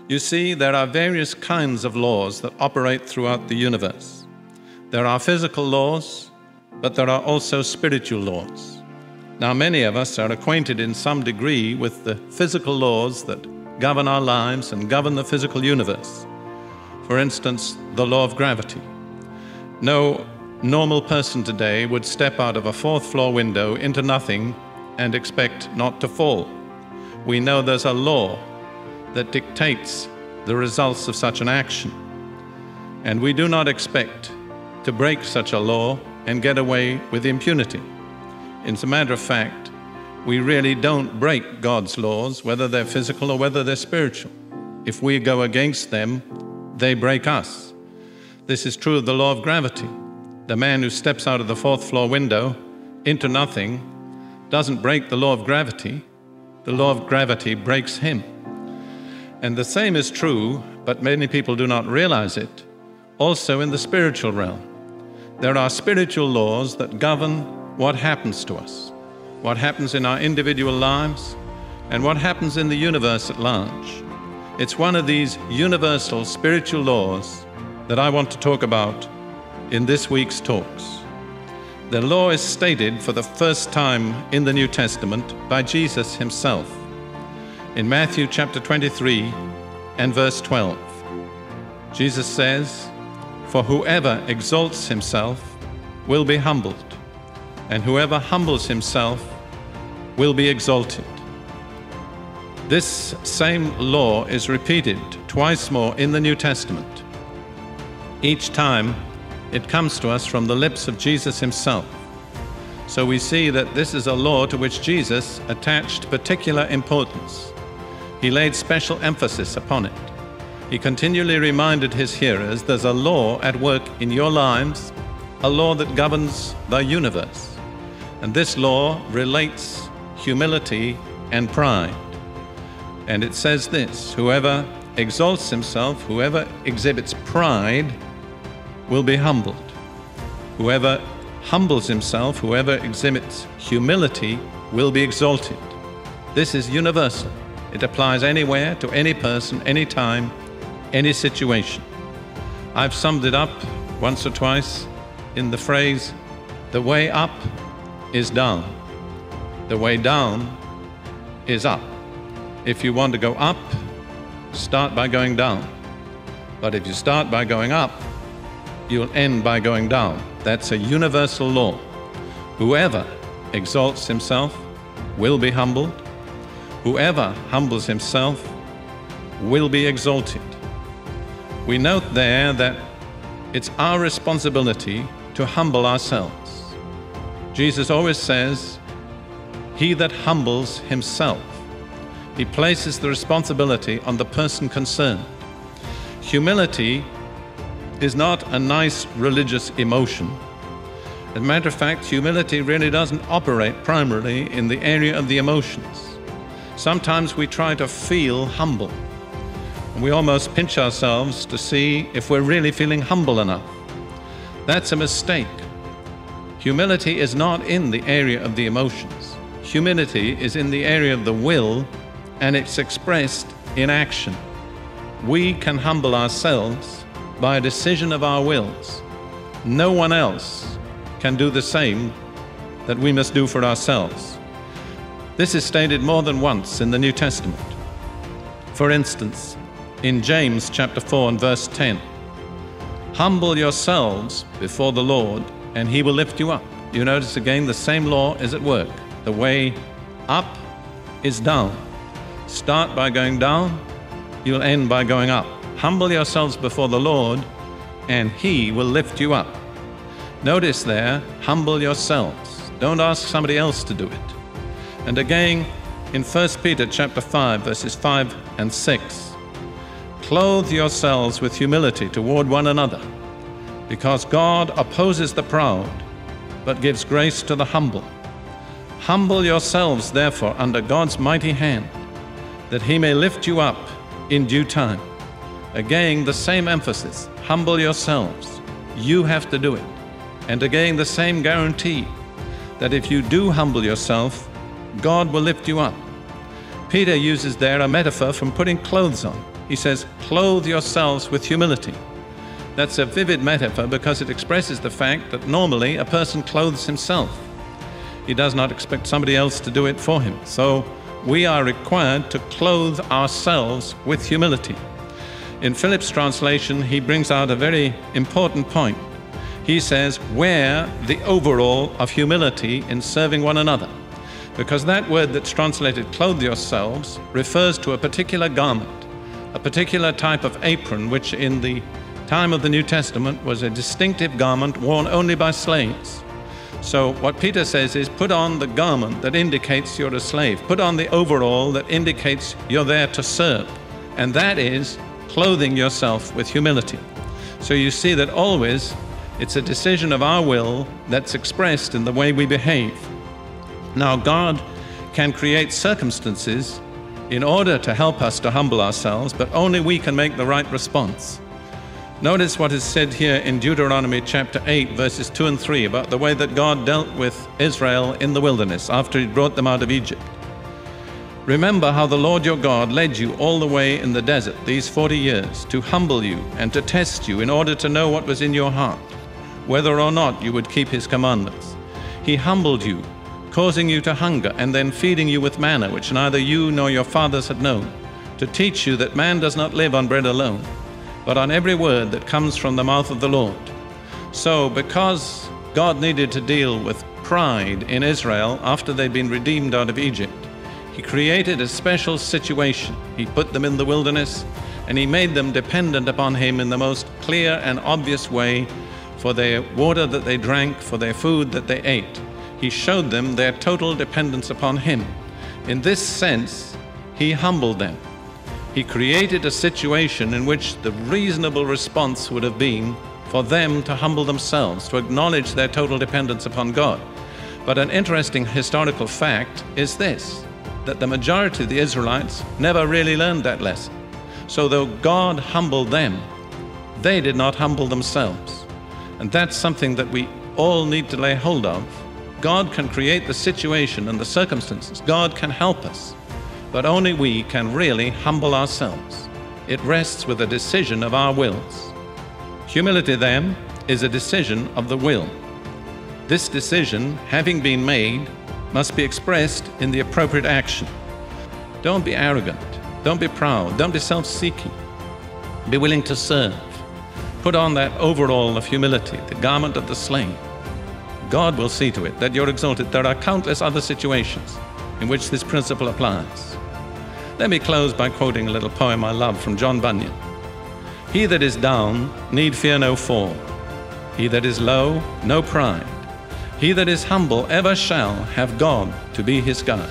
You see, there are various kinds of laws that operate throughout the universe. There are physical laws, but there are also spiritual laws. Now, many of us are acquainted in some degree with the physical laws that govern our lives and govern the physical universe. For instance, the law of gravity. No normal person today would step out of a fourth-floor window into nothing and expect not to fall. We know there's a law that dictates the results of such an action, and we do not expect to break such a law and get away with impunity. As a matter of fact, we really don't break God's laws, whether they're physical or whether they're spiritual. If we go against them, they break us. This is true of the law of gravity. The man who steps out of the fourth-floor window into nothing doesn't break the law of gravity. The law of gravity breaks him. And the same is true, but many people do not realize it, also in the spiritual realm. There are spiritual laws that govern what happens to us, what happens in our individual lives, and what happens in the universe at large. It's one of these universal spiritual laws that I want to talk about in this week's talks. The law is stated for the first time in the New Testament by Jesus himself in Matthew chapter 23 and verse 12. Jesus says, "For whoever exalts himself will be humbled, and whoever humbles himself will be exalted." This same law is repeated twice more in the New Testament. Each time it comes to us from the lips of Jesus himself. So we see that this is a law to which Jesus attached particular importance. He laid special emphasis upon it. He continually reminded his hearers there's a law at work in your lives, a law that governs the universe. And this law relates humility and pride. And it says this: whoever exalts himself, whoever exhibits pride, will be humbled. Whoever humbles himself, whoever exhibits humility, will be exalted. This is universal. It applies anywhere, to any person, any time, any situation. I've summed it up once or twice in the phrase, the way up is down. The way down is up. If you want to go up, start by going down. But if you start by going up, you'll end by going down. That's a universal law. Whoever exalts himself will be humbled. Whoever humbles himself will be exalted. We note there that it's our responsibility to humble ourselves. Jesus always says, "He that humbles himself." He places the responsibility on the person concerned. Humility is not a nice religious emotion. As a matter of fact, humility really doesn't operate primarily in the area of the emotions. Sometimes we try to feel humble, and we almost pinch ourselves to see if we're really feeling humble enough. That's a mistake. Humility is not in the area of the emotions. Humility is in the area of the will, and it's expressed in action. We can humble ourselves by a decision of our wills. No one else can do the same that we must do for ourselves. This is stated more than once in the New Testament. For instance, in James chapter 4 and verse 10, "Humble yourselves before the Lord, and he will lift you up." You notice again the same law is at work. The way up is down. Start by going down, you'll end by going up. Humble yourselves before the Lord, and he will lift you up. Notice there, humble yourselves. Don't ask somebody else to do it. And again, in 1 Peter chapter 5, verses 5 and 6, "Clothe yourselves with humility toward one another, because God opposes the proud, but gives grace to the humble. Humble yourselves, therefore, under God's mighty hand, that he may lift you up in due time." Again, the same emphasis. Humble yourselves. You have to do it. And again, the same guarantee that if you do humble yourself, God will lift you up. Peter uses there a metaphor from putting clothes on. He says, clothe yourselves with humility. That's a vivid metaphor because it expresses the fact that normally a person clothes himself. He does not expect somebody else to do it for him. So we are required to clothe ourselves with humility. In Philip's translation, he brings out a very important point. He says, wear the overall of humility in serving one another. Because that word that's translated clothe yourselves refers to a particular garment, a particular type of apron, which in the time of the New Testament was a distinctive garment worn only by slaves. So what Peter says is, put on the garment that indicates you're a slave. Put on the overall that indicates you're there to serve. And that is clothing yourself with humility. So you see that always it's a decision of our will that's expressed in the way we behave. Now, God can create circumstances in order to help us to humble ourselves, but only we can make the right response. Notice what is said here in Deuteronomy chapter 8, verses 2 and 3, about the way that God dealt with Israel in the wilderness after He brought them out of Egypt. Remember how the Lord your God led you all the way in the desert these 40 years to humble you and to test you in order to know what was in your heart, whether or not you would keep His commandments. He humbled you, causing you to hunger and then feeding you with manna, which neither you nor your fathers had known, to teach you that man does not live on bread alone, but on every word that comes from the mouth of the Lord. So because God needed to deal with pride in Israel after they'd been redeemed out of Egypt, He created a special situation. He put them in the wilderness, and He made them dependent upon Him in the most clear and obvious way for their water that they drank, for their food that they ate. He showed them their total dependence upon Him. In this sense, He humbled them. He created a situation in which the reasonable response would have been for them to humble themselves, to acknowledge their total dependence upon God. But an interesting historical fact is this, that the majority of the Israelites never really learned that lesson. So though God humbled them, they did not humble themselves. And that's something that we all need to lay hold of. God can create the situation and the circumstances. God can help us. But only we can really humble ourselves. It rests with a decision of our wills. Humility, then, is a decision of the will. This decision, having been made, must be expressed in the appropriate action. Don't be arrogant. Don't be proud. Don't be self-seeking. Be willing to serve. Put on that overall of humility, the garment of the slave. God will see to it that you're exalted. There are countless other situations in which this principle applies. Let me close by quoting a little poem I love from John Bunyan. He that is down need fear no fall. He that is low, no pride. He that is humble ever shall have God to be his guide.